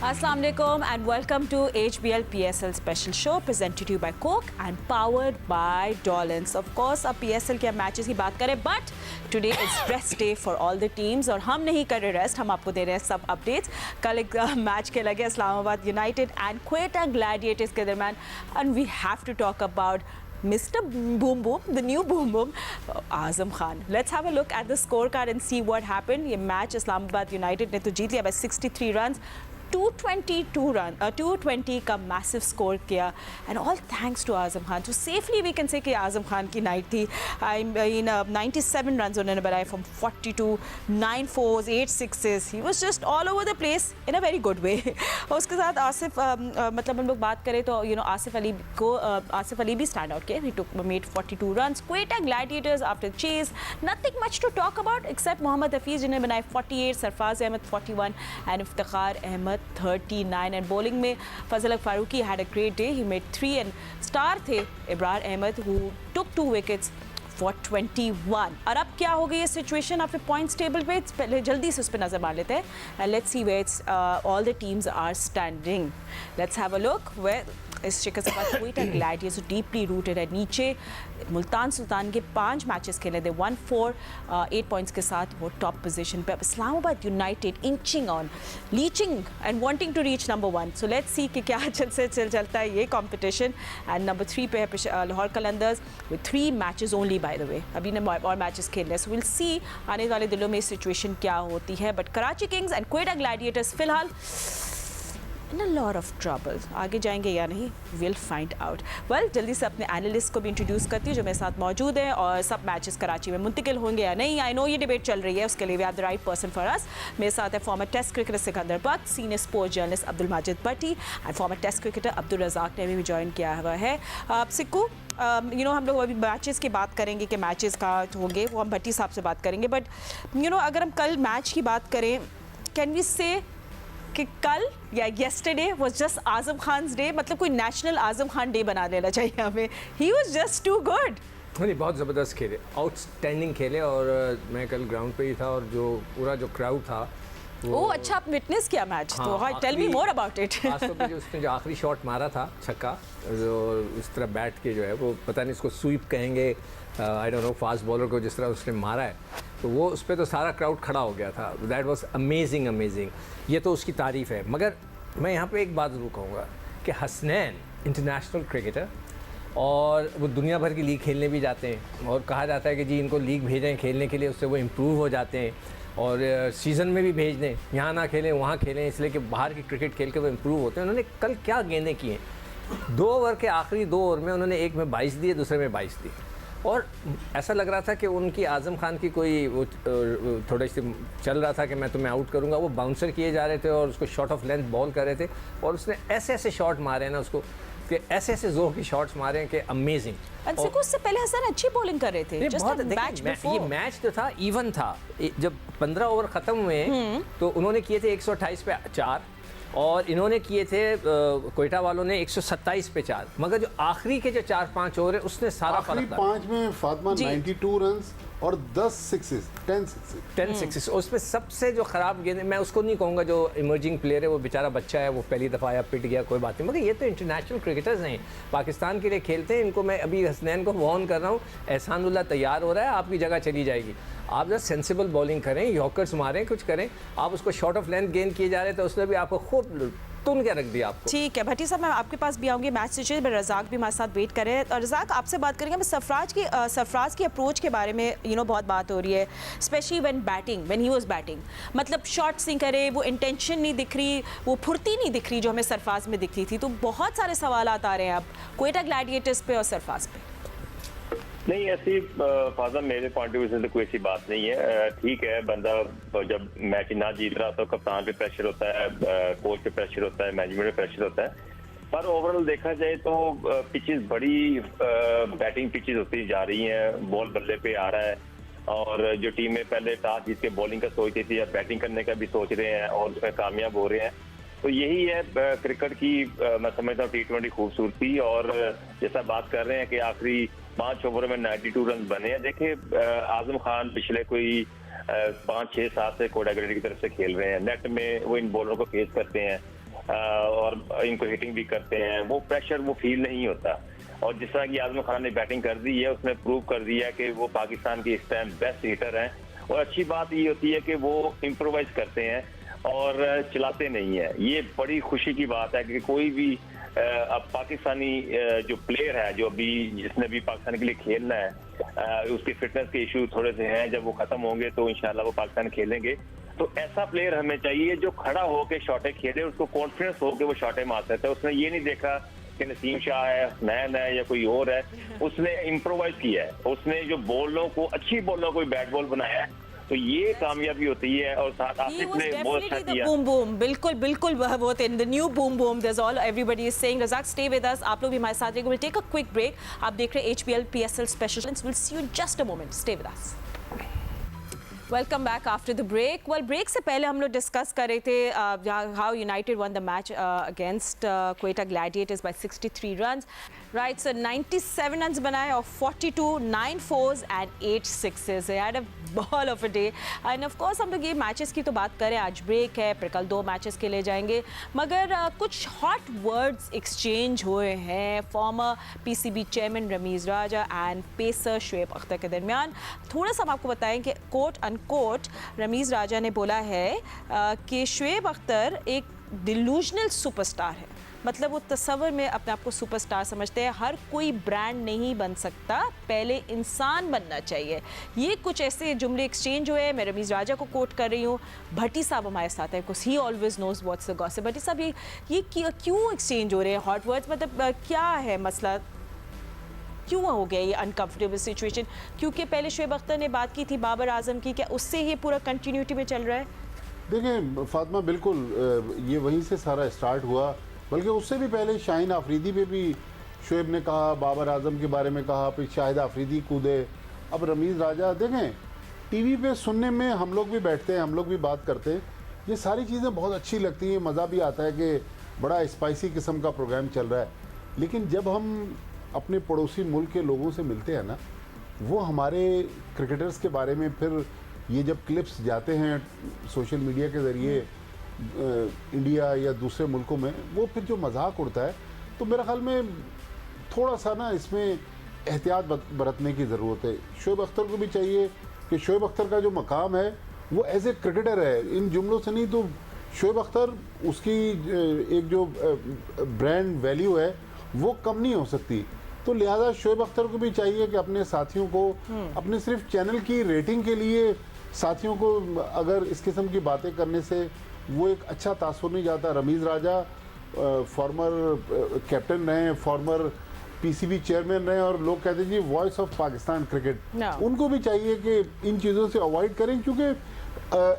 Assalamu alaikum and welcome to HBL PSL special show presented to you by Coke and powered by Dolans. Of course, अब PSL के matches की बात करें, but today is rest day for all the teams और हम नहीं कर रहे रेस्ट, हम आपको दे रहे हैं सब अपडेट्स. कल एक मैच के लगे Islamabad United and Quetta Gladiators के दरमियान and we have to talk about Mr. Boom Boom, the new Boom Boom, Azam Khan. Let's have a look at the scorecard and see what happened. ये match Islamabad United ने तो जीत लिया by 63 runs. 220 का massive score किया and all thanks to Azam Khan. तो safely we can say कि आजम खान की night थी. आई मीन 97 रन उन्होंने बनाए from 42, 9 4s, 8 6s. He was just all over the place in a very good way. और उसके साथ आसिफ मतलब हम लोग बात करें तो आसिफ अली भी स्टैंड आउट किया. He took made 42 run. Quetta Gladiators after chase nothing much to talk about except Mohammad Hafeez जिन्हें बनाए 48, Sarfaraz Ahmed 41 and Iftikhar Ahmed 39. And bowling में Fazal Farooqi had a great day. He made 3 and star थे Ibrar Ahmed who took 2 wickets for 21. और अब क्या हो गई ये सिचुएशन आपके पॉइंट्स टेबल पे? पहले जल्दी से उस पर नजर मार लेते हैं. Let's see where all the teams are standing. Let's have a look where इस शिकस्त के बाद क्वेटा ग्लैडिएटर्स डीपली रूटेड है. नीचे मुल्तान सुल्तान के 5 मैचेस खेले थे, 1-4, 8 पॉइंट्स के साथ वो टॉप पोजीशन पे. अब Islamabad United inching on, leaching and wanting to reach number 1. So let's see कि क्या चलता है ये कंपटीशन. एंड नंबर 3 पे है Lahore Qalandars with 3 matches only by the way. अभी ने और मैचेस खेल रहे हैं. सो विल सी आने वाले दिनों में सिचुएशन क्या होती है. But Karachi Kings and Quetta Gladiators फिलहाल in a lot of trouble. आगे जाएंगे या नहीं, we'll find out. Well, जल्दी से अपने एनालिस्ट को भी इंट्रोड्यूस करती हूँ जो मेरे साथ मौजूद है. और सब मैचेस कराची में मुंतकिल होंगे या नहीं, आई नो ये डिबेट चल रही है, उसके लिए we have the right person for us. मेरे साथ है former test cricketer Sikandar Bakhsh, senior sports journalist Abdul Majid Bhatti and former test cricketer Abdul Razzaq ने भी ज्वाइन किया हुआ है. सिक्कू, हम लोग अभी मैचेस की बात करेंगे कि मैचेस का होंगे, वो हम भट्टी साहब से बात करेंगे. बट अगर हम कल मैच की बात करें, कैन वी से कि कल या yesterday was just Azam Khan's day? मतलब कोई नेशनल आजम खान डे बना लेना चाहिए हमें. He was just too good. नहीं, बहुत ज़बरदस्त खेले, आउटस्टैंडिंग खेले. और मैं कल ग्राउंड पे ही था और जो पूरा जो क्राउड था वो अच्छा आप विटनेस किया मैच. तो tell me more about it. खासतौर पे जो उसने जो आखिरी शॉट मारा था छक्का, जो इस तरह बैठ के जो है वो पता नहीं इसको स्वीप कहेंगे, I don't know, fast bowler को जिस तरह उसने मारा है, तो वो उस पर तो सारा क्राउड खड़ा हो गया था. That was amazing. ये तो उसकी तारीफ़ है. मगर मैं यहाँ पे एक बात ज़रूर कहूँगा कि हसनैन इंटरनेशनल क्रिकेटर और वो दुनिया भर की लीग खेलने भी जाते हैं. और कहा जाता है कि जी इनको लीग भेजें खेलने के लिए, उससे वो इम्प्रूव हो जाते हैं. और सीज़न में भी भेज दें, यहाँ ना खेलें वहाँ खेलें, इसलिए कि बाहर की क्रिकेट खेल के वो इम्प्रूव होते हैं. उन्होंने कल क्या गेंदें की हैं, 2 ओवर के आखिरी 2 ओवर में उन्होंने एक में 22 दिए, दूसरे में 22 दिए. और ऐसा लग रहा था कि उनकी आज़म खान की कोई वो थोड़ी सी चल रहा था कि मैं तुम्हें आउट करूंगा. वो बाउंसर किए जा रहे थे और उसको शॉट ऑफ लेंथ बॉल कर रहे थे. और उसने ऐसे शॉट मारे हैं ना उसको, कि ऐसे जोर की शॉट्स मारे हैं कि अमेजिंग. उससे पहले हसन अच्छी बॉलिंग कर रहे थे. ये मैच जो था इवन था. जब 15 ओवर ख़त्म हुए तो उन्होंने किए थे 128 पे 4 और इन्होंने किए थे क्वेटा वालों ने 127 पे 4. मगर जो आखिरी के जो 4-5 ओवर है उसने सारा आखिरी 5 में फातिमा 92 रन्स और 10 सिक्सेस, 10 सिक्सेस. उसमें सबसे जो ख़राब गेंद, मैं उसको नहीं कहूँगा जो इमर्जिंग प्लेयर है, वो बेचारा बच्चा है, वो पहली दफ़ा आया पिट गया, कोई बात नहीं. मगर ये तो इंटरनेशनल क्रिकेटर्स हैं, पाकिस्तान के लिए खेलते हैं. इनको मैं अभी हसनैन को वार्न कर रहा हूँ, एहसानुल्लाह तैयार हो रहा है, आपकी जगह चली जाएगी. आप जरा सेंसिबल बॉलिंग करें, यॉर्कर्स मारें, कुछ करें. आप उसको शॉर्ट ऑफ लेंथ गेंद किए जा रहे थे, उसने भी आपको खूब तुन क्या रख दिया आपको. ठीक है भट्टी साहब, मैं आपके पास भी आऊँगी मैच से. रज़ाक भी हमारे साथ वेट कर रहे हैं. और रज़ाक, आपसे बात करेंगे. मैं सरफराज की अप्रोच के बारे में बहुत बात हो रही है, specially when he was batting. मतलब शॉट्स नहीं करे, वो इंटेंशन नहीं दिख रही, वो फुर्ती नहीं दिख रही जो हमें सरफराज में दिख रही थी. तो बहुत सारे सवाल आ रहे हैं अब क्वेटा ग्लैडिएटर्स पे और सरफराज पे. नहीं, ऐसी फाजा मेरे पॉइंट ऑफ व्यू से तो कोई ऐसी बात नहीं है. ठीक है, बंदा जब मैच ना जीत रहा तो कप्तान पे प्रेशर होता है, कोच पे प्रेशर होता है, मैनेजमेंट पे प्रेशर होता है. पर ओवरऑल देखा जाए तो पिचेस बड़ी बैटिंग पिचेस होती जा रही हैं, बॉल बल्ले पे आ रहा है. और जो टीमें पहले टॉस जीत के बॉलिंग का सोचती थी, अब बैटिंग करने का भी सोच रहे हैं और उसमें कामयाब हो रहे हैं. तो यही है क्रिकेट की मैं समझता हूँ T20 खूबसूरती. और जैसा बात कर रहे हैं कि आखिरी 5 ओवर में 92 रन बने हैं. देखिए, आजम खान पिछले कोई 5-6 साल से कोटा ग्रेड की तरफ से खेल रहे हैं. नेट में वो इन बॉलरों को फेस करते हैं. और इनको हिटिंग भी करते हैं, वो प्रेशर वो फील नहीं होता। और जिस तरह की आजम खान ने बैटिंग कर दी है, उसने प्रूव कर दिया कि वो पाकिस्तान के इस टाइम बेस्ट हिटर हैं। और अच्छी बात ये होती है कि वो इम्प्रोवाइज करते हैं और चलाते नहीं है। ये बड़ी खुशी की बात है कि कोई भी अब पाकिस्तानी जो प्लेयर है, जो अभी जिसने भी पाकिस्तान के लिए खेलना है, उसके फिटनेस के इशू थोड़े से हैं, जब वो खत्म होंगे तो इंशाल्लाह वो पाकिस्तान खेलेंगे। तो ऐसा प्लेयर हमें चाहिए जो खड़ा होकर शॉटें खेले, उसको कॉन्फिडेंस हो के वो शॉटें मार सकता है। उसने ये नहीं देखा कि नसीम शाह है, हसनैन है या कोई और है, उसने इम्प्रोवाइज किया है, उसने जो बॉलों को, अच्छी बॉलों को बैट बॉल बनाया है, तो ये कामयाबी होती है। और साथ आसिफ ने बहुत अच्छा किया। बूम बूम, बिल्कुल बिल्कुल वो थे the new boom boom, there is all everybody is saying. Razzaq stay with us, आप लोग भी हमारे साथ रहिए। Will take a quick break. आप देख रहे हैं HBL PSL special. Will see you in just a moment, stay with us. Welcome back after the break. Well, break से पहले हम लोग डिस्कस कर रहे थे how United won the match against Quetta Gladiators bye 63 runs. Right, so 97 runs बनाए और 42, 9 4s and 8 6s। यार ball of a day. End of course हम लोग ये मैचेस की तो बात करें, आज ब्रेक है, फिर कल 2 मैचेस के लिए जाएंगे, मगर कुछ हॉट वर्ड्स एक्सचेंज हुए हैं former PCB chairman Ramiz Raja and pacer Shoaib Akhtar के दरमियान। थोड़ा सा हम आपको बताएं कि कोट अनकोट रमीज़ राजा ने बोला है कि शुएब अख्तर एक डिलूजनल सुपरस्टार है। मतलब वो तस्वर में अपने आप को सुपरस्टार समझते हैं। हर कोई ब्रांड नहीं बन सकता, पहले इंसान बनना चाहिए। ये कुछ ऐसे जुमले एक्सचेंज हुए हैं। मैं रमीज़ राजा को कोट कर रही हूँ। भट्टी साहब हमारे साथ है, because he always knows what's the gossip. Bhatti साहब, ये क्यों एक्सचेंज हो रहे हैं हॉट वर्ड्स? मतलब क्या है मसला, क्यों हो गया ये अनकंफर्टेबल सिचुएशन? क्योंकि पहले शुएब अख्तर ने बात की थी बाबर आजम की, क्या उससे ही पूरा कंटिन्यूटी में चल रहा है? देखें फातिमा, बिल्कुल ये वहीं से सारा स्टार्ट हुआ, बल्कि उससे भी पहले शाहीन आफरीदी पे भी शुएब ने कहा, बाबर आजम के बारे में कहा, फिर शाहिद आफरीदी कूदे, अब रमीज़ राजा। देखें टीवी पे सुनने में हम लोग भी बैठते हैं, हम लोग भी बात करते हैं, ये सारी चीज़ें बहुत अच्छी लगती हैं, मज़ा भी आता है कि बड़ा स्पाइसी किस्म का प्रोग्राम चल रहा है। लेकिन जब हम अपने पड़ोसी मुल्क के लोगों से मिलते हैं ना, वो हमारे क्रिकेटर्स के बारे में फिर ये जब क्लिप्स जाते हैं सोशल मीडिया के ज़रिए इंडिया या दूसरे मुल्कों में, वो फिर जो मजाक उड़ता है, तो मेरे ख्याल में थोड़ा सा ना इसमें एहतियात बरतने की ज़रूरत है। शुएब अख्तर को भी चाहिए कि शुएब अख्तर का जो मकाम है वो एज ए क्रिकेटर है, इन जुमलों से नहीं। तो शुएब अख्तर, उसकी एक जो ब्रांड वैल्यू है वो कम नहीं हो सकती। तो लिहाजा शुएब अख्तर को भी चाहिए कि अपने साथियों को, अपने सिर्फ चैनल की रेटिंग के लिए साथियों को अगर इस किस्म की बातें करने से वो एक अच्छा तासुर नहीं जाता। रमीज़ राजा फॉर्मर कैप्टन रहे, फॉर्मर PCB चेयरमैन रहे, और लोग कहते हैं जी वॉइस ऑफ पाकिस्तान क्रिकेट। उनको भी चाहिए कि इन चीज़ों से अवॉइड करें, क्योंकि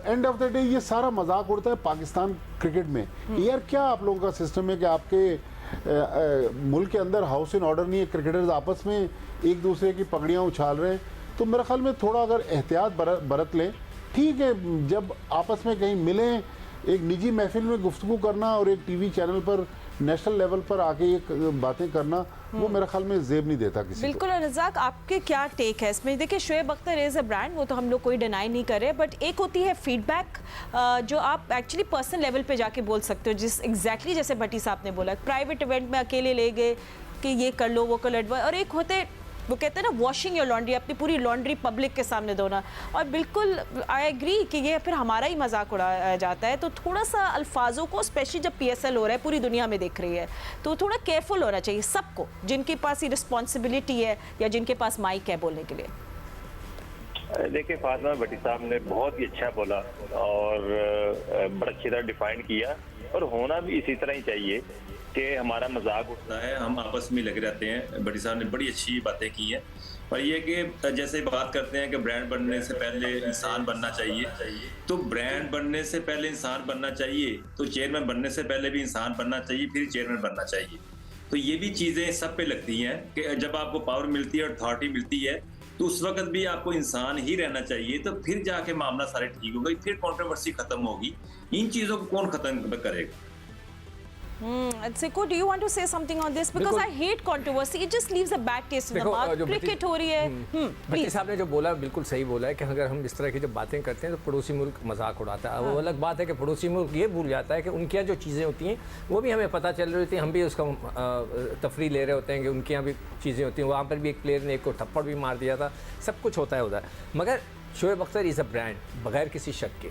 एंड ऑफ द डे ये सारा मजाक उड़ता है पाकिस्तान क्रिकेट में। यार क्या आप लोगों का सिस्टम है कि आपके मुल्क के अंदर हाउस इन ऑर्डर नहीं है, क्रिकेटर्स आपस में एक दूसरे की पगड़ियाँ उछाल रहे हैं? तो मेरे ख्याल में थोड़ा अगर एहतियात बरत लें, ठीक है, जब आपस में कहीं मिलें, एक निजी महफिल में गुफ्तगू करना और एक टीवी चैनल पर नेशनल लेवल पर आके ये बातें करना, वो मेरे ख्याल में जेब नहीं देता किसी बिल्कुल। और रज़ाक, आपके क्या टेक है इसमें? देखिए, Shoaib Akhtar is a brand, वो तो हम लोग कोई डिनाई नहीं कर रहे, बट एक होती है फीडबैक जो आप एक्चुअली पर्सनल लेवल पे जाके बोल सकते हो, जिस एग्जैक्टली जैसे भट्टी साहब ने बोला, प्राइवेट इवेंट में अकेले ले गए कि ये कर लो वो कर लो एडवाइस, और एक होते वो कहते हैं ना वॉशिंग योर लॉन्ड्री, अपनी पूरी लॉन्ड्री पब्लिक के सामने धोना। और बिल्कुल आई एग्री कि ये फिर हमारा ही मजाक उड़ाया जाता है। तो थोड़ा सा अल्फाजों को, स्पेशली जब PSL हो रहा है, पूरी दुनिया में देख रही है, तो थोड़ा केयरफुल होना चाहिए सबको, जिनके पास ये रिस्पॉन्सिबिलिटी है या जिनके पास माइक है बोलने के लिए। देखिए फातिमा, भट्टी साहब ने बहुत ही अच्छा बोला और बड़ा अच्छी तरह डिफाइन किया, और होना भी इसी तरह ही चाहिए कि हमारा मजाक उठता है, हम आपस में लगे रहते हैं। भट्टी साहब ने बड़ी अच्छी बातें की हैं। और ये कि जैसे बात करते हैं कि ब्रांड बनने से पहले इंसान बनना चाहिए, तो ब्रांड बनने से पहले इंसान बनना चाहिए, तो चेयरमैन बनने से पहले भी इंसान बनना चाहिए, फिर चेयरमैन बनना चाहिए। तो ये भी चीज़ें सब पे लगती हैं कि जब आपको पावर मिलती है और अथॉरिटी मिलती है, तो उस वक्त भी आपको इंसान ही रहना चाहिए, तो फिर जाके मामला सारे ठीक होगा, फिर कंट्रोवर्सी खत्म होगी। इन चीज़ों को कौन खत्म करेगा? And Siko, do you want to say something on this? Because I hate controversy. It just leaves a bad taste in the देखो, mouth. जो Cricket हो रही है. भट्टी Please. साहब ने जो बोला बिल्कुल सही बोला है कि अगर हम इस तरह की जब बातें करते हैं तो पड़ोसी मुल्क मजाक उड़ाता है। वो अलग बात है कि पड़ोसी मुल्क ये भूल जाता है कि उनके यहाँ जो चीज़ें होती हैं वो भी हमें पता चल रही होती हैं, हम भी उसका तफरी ले रहे होते हैं कि उनके यहाँ भी चीज़ें होती हैं। वहाँ पर भी एक प्लेयर ने एक को थप्पड़ भी मार दिया था, सब कुछ होता है उधर। मगर Shoaib Akhtar is a brand बगैर किसी शक के,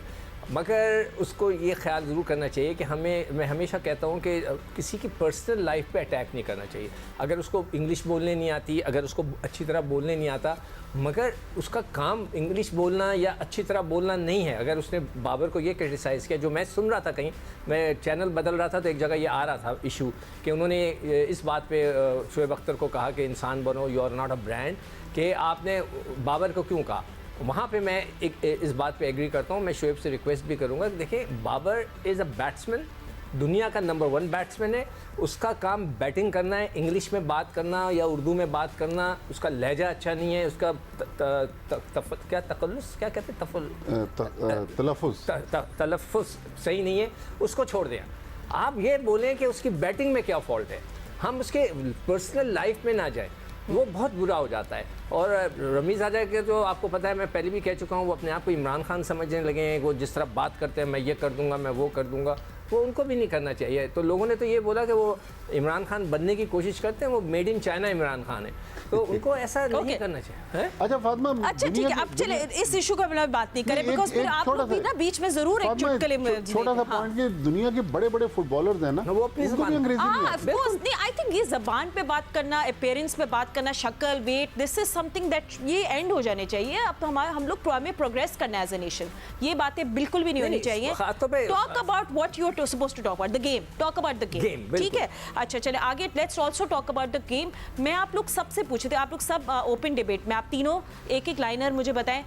मगर उसको ये ख्याल ज़रूर करना चाहिए कि मैं हमेशा कहता हूँ कि किसी की पर्सनल लाइफ पे अटैक नहीं करना चाहिए। अगर उसको इंग्लिश बोलने नहीं आती, अगर उसको अच्छी तरह बोलने नहीं आता, मगर उसका काम इंग्लिश बोलना या अच्छी तरह बोलना नहीं है। अगर उसने बाबर को ये क्रिटिसाइज़ किया, जो मैं सुन रहा था, कहीं मैं चैनल बदल रहा था तो एक जगह ये आ रहा था इशू कि उन्होंने इस बात पे शोएब अख्तर को कहा कि इंसान बनो, you are not a brand, कि आपने बाबर को क्यों कहा। वहाँ पे मैं इस बात पे एग्री करता हूँ। मैं शोएब से रिक्वेस्ट भी करूँगा कि देखिए, बाबर इज़ अ बैट्समैन, दुनिया का नंबर 1 बैट्समैन है। उसका काम बैटिंग करना है, इंग्लिश में बात करना या उर्दू में बात करना। उसका लहजा अच्छा नहीं है, उसका तलफ़ुज़ सही नहीं है, उसको छोड़ दें। आप ये बोलें कि उसकी बैटिंग में क्या फ़ॉल्ट है, हम उसके पर्सनल लाइफ में ना जाए, वो बहुत बुरा हो जाता है। और रमीज़ आजा के जो आपको पता है, मैं पहले भी कह चुका हूँ, वो अपने आप को इमरान खान समझने लगे हैं। वो जिस तरह बात करते हैं, मैं ये कर दूंगा, मैं वो कर दूंगा, वो उनको भी नहीं करना चाहिए। तो लोगों ने तो ये बोला कि वो इमरान खान बनने की कोशिश करते हैं, वो made in China Imran Khan है, तो उनको ऐसा नहीं करना चाहिए। अच्छा फातिमा, अच्छा ठीक है, अब चले इस इशू का मैं बात नहीं करें, बिकॉज़ फिर आप लोग भी ना बीच में जरूर एक चुटकुले में छोटा सा पॉइंट कि दुनिया के बड़े-बड़े फुटबॉलर्स हैं ना, वो अपनी उनको भी अंग्रेजी नहीं आती। ऑफ कोर्स नहीं, आई थिंक ये ज़बान पे बात करना, अपीयरेंस पे बात करना, शक्ल, weight, this is something that ये एंड हो जाने चाहिए। अब तो हम लोग प्रोग्रेस करना है एज अ नेशन, ये बातें बिल्कुल भी नहीं होनी चाहिए। Talk about what you are supposed to talk about, the game, talk about the game, ठीक है। अच्छा चले आगे, let's also talk about the game. मैं आप लोग सबसे पूछे थे, आप लोग सब ओपन डिबेट में, आप तीनों एक एक लाइनर मुझे बताएं।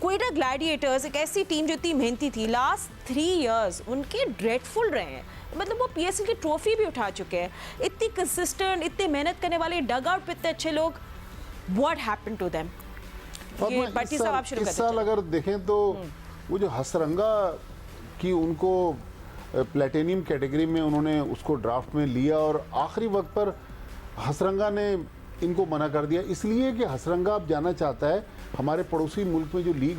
क्वेटा ग्लैडिएटर्स एक ऐसी टीम जो इतनी मेहनती थी, लास्ट 3 इयर्स उनके ड्रेडफुल रहे हैं। मतलब वो पीएसएल की ट्रॉफी भी उठा चुके हैं, इतनी कंसिस्टेंट, इतनी मेहनत करने वाले, डग आउट पे इतने अच्छे लोग, व्हाट हैपेंड टू देम? ये भट्टी साहब आप शुरू करें। इस साल अगर देखें तो वो जो हसरंगा की उनको प्लेटिनियम कैटेगरी में उन्होंने उसको ड्राफ्ट में लिया और आखिरी वक्त पर हसरंगा ने इनको मना कर दिया, इसलिए कि हसरंगा अब जाना चाहता है हमारे पड़ोसी मुल्क में जो लीग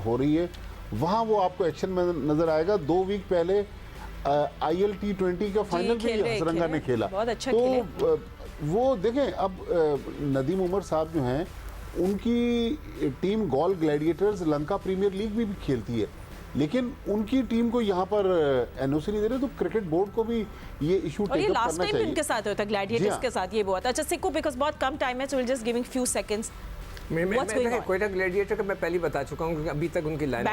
हो रही है वहाँ वो आपको एक्शन में नज़र आएगा। 2 वीक पहले IL T20 का फाइनल भी हसरंगा ने खेला, बहुत अच्छा तो वो देखें अब नदीम उमर साहब जो हैं उनकी team Galle Gladiators Lanka Premier League भी खेलती है, लेकिन उनकी टीम को यहाँ पर एनओसी नहीं दे रहे, तो क्रिकेट बोर्ड को भी ये इशू टेक अप करना चाहिए। और ये लास्ट टाइम उनके साथ होता है ग्लैडिएटर्स के साथ, ये बहुत अच्छा। सिक्को, बिकॉज़ बहुत कम टाइम है, so will just giving few seconds. मैं क्वेटा ग्लैडिएटर का मैं पहले बता चुका हूँ, क्योंकि अभी तक उनकी लाइन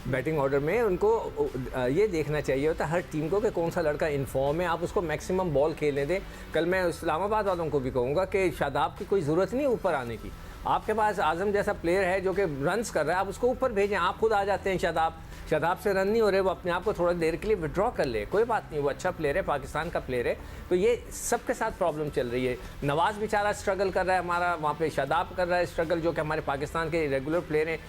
बैटिंग ऑर्डर में उनको ये देखना चाहिए होता है हर टीम को कि कौन सा लड़का इनफॉर्म है, आप उसको मैक्सिमम बॉल खेलने दें। कल मैं इस्लामाबाद वालों को भी कहूँगा कि शादाब की कोई ज़रूरत नहीं ऊपर आने की, आपके पास आजम जैसा प्लेयर है जो कि रन्स कर रहा है, आप उसको ऊपर भेजें। आप खुद आ जाते हैं, शादाब से रन नहीं हो रहे, वो अपने आप को थोड़ा देर के लिए विड्रॉ कर ले, कोई बात नहीं, वो अच्छा प्लेयर है, पाकिस्तान का प्लेयर है। तो ये सबके साथ प्रॉब्लम चल रही है। नवाज बेचारा स्ट्रगल कर रहा है हमारा, वहाँ पे शादाब कर रहा है स्ट्रगल, जो कि हमारे पाकिस्तान के रेगुलर प्लेयर हैं।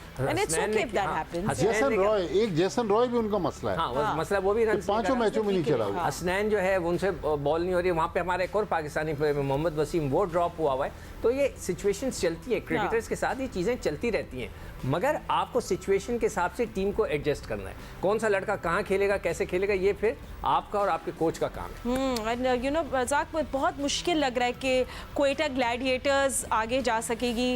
जैसन रॉय भी उनका मसला है, हाँ मसला वो भी रन 5 मैचों में नहीं खेला। हसनैन जो है उनसे बॉल नहीं हो रही है, वहाँ पे हमारे एक और पाकिस्तानी प्लेयर मोहम्मद वसीम, वो ड्रॉप हुआ है। तो ये सिचुएशंस चलती है, क्रिकेटर्स के साथ ये चीज़ें चलती रहती हैं, मगर आपको सिचुएशन के हिसाब से टीम को एडजस्ट करना है। कौन सा लड़का कहाँ खेलेगा, कैसे खेलेगा, ये फिर आपका और आपके कोच का काम है। यू नो रज़ाक, बहुत मुश्किल लग रहा है कि क्वेटा ग्लैडिएटर्स आगे जा सकेगी।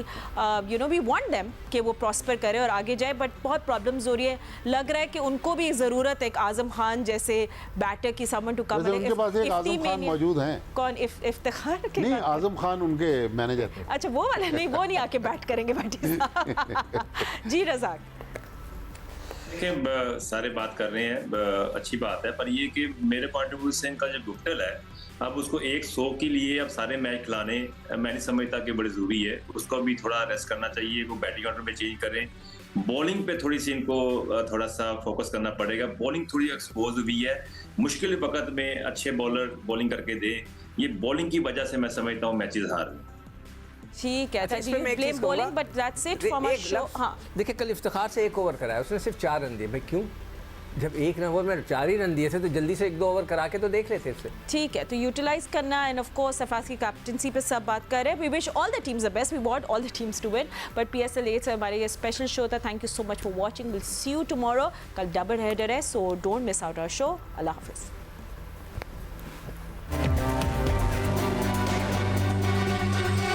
You know we want them कि वो प्रॉस्पर करे और आगे जाए, बट बहुत प्रॉब्लम्स हो रही है। लग रहा है कि उनको भी ज़रूरत है एक आजम खान जैसे बैटर की, समवन टू कम। उनके पास एक आजम खान मौजूद हैं। कौन? इफ्तिखार? नहीं, आजम खान उनके मैनेजर थे। अच्छा, वो वाले नहीं, वो नहीं आके बैट करेंगे भट्टी साहब। जी रज़ाक, देखिए सारे बात कर रहे हैं, अच्छी बात है, पर ये कि मेरे पॉइंट ऑफ व्यू से इनका जो गुप्टल है, अब उसको 100 के लिए अब सारे मैच खिलाने मैं नहीं समझता कि बड़ी ज़रूरी है। उसको भी थोड़ा रेस्ट करना चाहिए, वो बैटिंग ऑर्डर में चेंज करें, बॉलिंग पे थोड़ी सी इनको थोड़ा सा फोकस करना पड़ेगा। बॉलिंग थोड़ी एक्सपोज हुई है, मुश्किल वक्त में अच्छे बॉलर बॉलिंग करके दें, ये बॉलिंग की वजह से मैं समझता हूँ मैचेस हार रहे हैं। ठीक है, blame bowling, but that's it from our show. हाँ देखिए, कल इफ्तिखार से 1 ओवर कराया, उसने सिर्फ 4 रन दिए। भाई क्यों? जब एक ओवर में 4 ही रन दिए थे तो जल्दी से 1-2 ओवर करा के तो देख लेते इससे। ठीक है, तो यूटिलाइज करना एंड ऑफ कोर्स सरफराज की कैप्टनसी पे सब बात कर रहे हैं। We wish all the teams the best, we want all the teams to win, but PSL 8 से हमारे ये स्पेशल शो था। Thank you so much for watching, will see you tomorrow. कल डबल हेडर है, so don't miss out our show. अल्लाह हाफिज़।